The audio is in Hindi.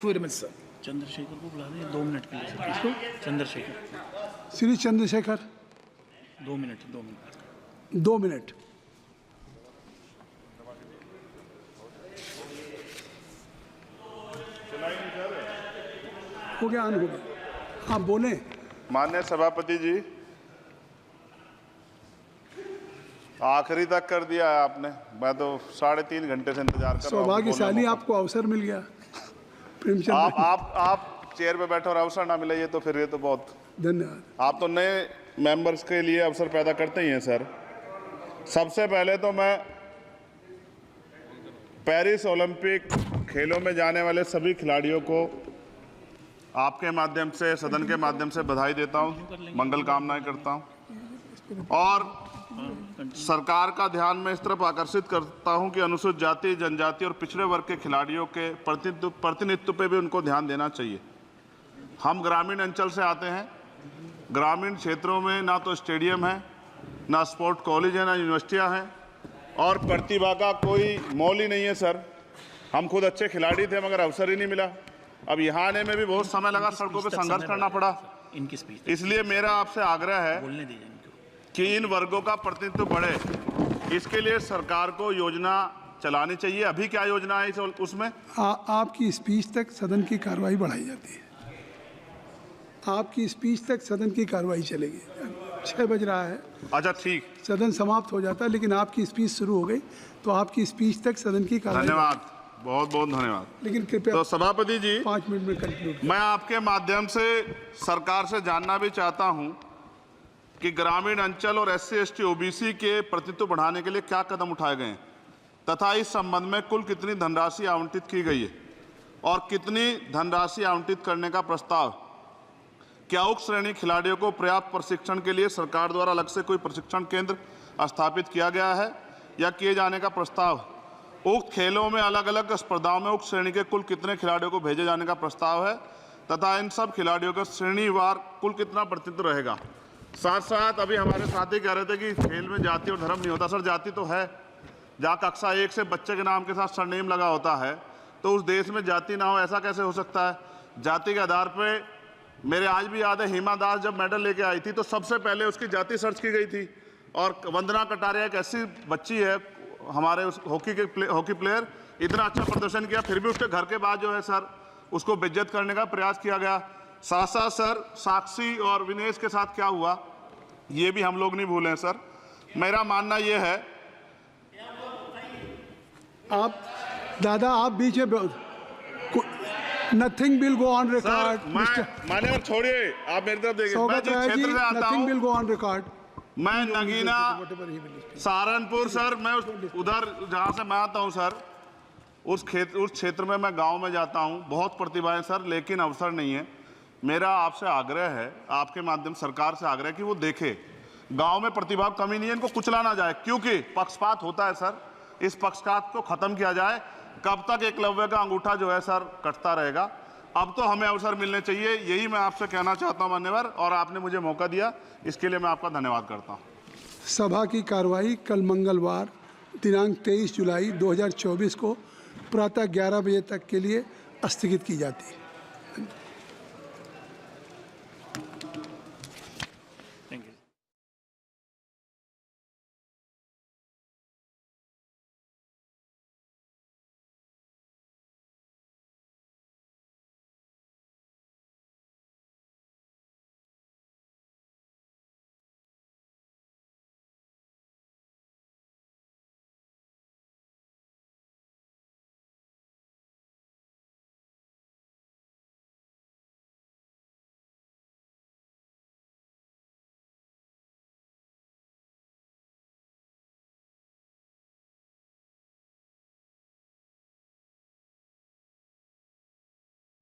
सर चंद्रशेखर को बुला दें 2 मिनट के लिए सर। किसको? चंद्रशेखर। Shri Chandrashekhar 2 minute 2 minute. हो गया, हो गया। आप बोले। माननीय सभापति जी, आखिरी तक कर दिया है आपने। मैं तो 3.5 घंटे से इंतजार कर रहा हूं। सौभाग्यशाली आपको अवसर मिल गया। प्रेमचंद आप चेयर पे बैठे और अवसर ना मिले, ये तो फिर ये तो बहुत धन्यवाद। आप तो नए मेंबर्स के लिए अवसर पैदा करते ही हैं सर। सबसे पहले तो मैं पेरिस ओलंपिक खेलों में जाने वाले सभी खिलाड़ियों को आपके माध्यम से, सदन के माध्यम से बधाई देता हूं, मंगल कामनाएं करता हूं और सरकार का ध्यान मैं इस तरफ आकर्षित करता हूं कि अनुसूचित जाति, जनजाति और पिछड़े वर्ग के खिलाड़ियों के प्रतिनिधित्व पे भी उनको ध्यान देना चाहिए। हम ग्रामीण अंचल से आते हैं। ग्रामीण क्षेत्रों में ना तो स्टेडियम है, ना स्पोर्ट कॉलेज है, ना यूनिवर्सिटियां हैं और प्रतिभा का कोई मोल ही नहीं है सर। हम खुद अच्छे खिलाड़ी थे मगर अवसर ही नहीं मिला। अब यहाँ आने में भी बहुत समय लगा, सड़कों पे संघर्ष करना पड़ा। इनकी स्पीच। इसलिए मेरा आपसे आग्रह है बोलने दीजिए इनको कि इन वर्गों का प्रतिनिधित्व बढ़े। इसके लिए सरकार को योजना चलानी चाहिए। अभी क्या योजना है उसमें? आपकी स्पीच तक सदन की कार्रवाई बढ़ाई जाती है। आपकी स्पीच तक सदन की कार्रवाई चलेगी। 6 बज रहा है। अच्छा ठीक, सदन समाप्त हो जाता है, लेकिन आपकी स्पीच शुरू हो गई तो आपकी स्पीच तक सदन की कार्रवाई। धन्यवाद, बहुत बहुत धन्यवाद। लेकिन कृपया तो सभापति जी, 5 मिनट में कंक्लूड। मैं आपके माध्यम से सरकार से जानना भी चाहता हूं कि ग्रामीण अंचल और SC ST OBC के प्रतिनिधित्व बढ़ाने के लिए क्या कदम उठाए गए हैं तथा इस संबंध में कुल कितनी धनराशि आवंटित की गई है और कितनी धनराशि आवंटित करने का प्रस्ताव। क्या उक्त श्रेणी खिलाड़ियों को पर्याप्त प्रशिक्षण के लिए सरकार द्वारा अलग से कोई प्रशिक्षण केंद्र स्थापित किया गया है या किए जाने का प्रस्ताव। उक्त खेलों में अलग अलग स्पर्धाओं में उक्त श्रेणी के कुल कितने खिलाड़ियों को भेजे जाने का प्रस्ताव है तथा इन सब खिलाड़ियों का श्रेणीवार कुल कितना प्रतिनिधित्व रहेगा। साथ साथ अभी हमारे साथी कह रहे थे कि खेल में जाति और धर्म नहीं होता। सर, जाति तो है। जहाँ कक्षा 1 से बच्चे के नाम के साथ सरनेम लगा होता है तो उस देश में जाति ना हो, ऐसा कैसे हो सकता है? जाति के आधार पर मेरे आज भी याद है, हिमा दास जब मेडल लेके आई थी तो सबसे पहले उसकी जाति सर्च की गई थी। और वंदना कटारिया एक ऐसी बच्ची है हमारे उस हॉकी प्लेयर, इतना अच्छा प्रदर्शन किया, फिर भी उसके घर के बाद जो है सर उसको बेइज्जत करने का प्रयास किया गया। साथ साथ सर साक्षी और विनेश के साथ क्या हुआ ये भी हम लोग नहीं भूलें सर। मेरा मानना ये है। आप दादा, आप बीच में nothing will go on record. माने और छोड़िए, आप मेरी तरफ देखिए। मैं जिस क्षेत्र से आता हूं, विल गो ऑन रिकॉर्ड। मैं नगीना सहारनपुर सर, मैं उधर जहाँ से मैं आता हूँ सर, उस क्षेत्र में मैं गांव में जाता हूँ। बहुत प्रतिभाएं सर, लेकिन अवसर नहीं है। मेरा आपसे आग्रह है, आपके माध्यम सरकार से आग्रह कि वो देखे गांव में प्रतिभा कमी नहीं है, इनको कुचला ना जाए क्योंकि पक्षपात होता है सर। इस पक्षपात को खत्म किया जाए। कब तक एकलव्य का अंगूठा जो है सर कटता रहेगा? अब तो हमें अवसर मिलने चाहिए, यही मैं आपसे कहना चाहता हूं मान्यवर, और आपने मुझे मौका दिया इसके लिए मैं आपका धन्यवाद करता हूं। सभा की कार्रवाई कल मंगलवार दिनांक 23 जुलाई 2024 को प्रातः 11 बजे तक के लिए स्थगित की जाती है।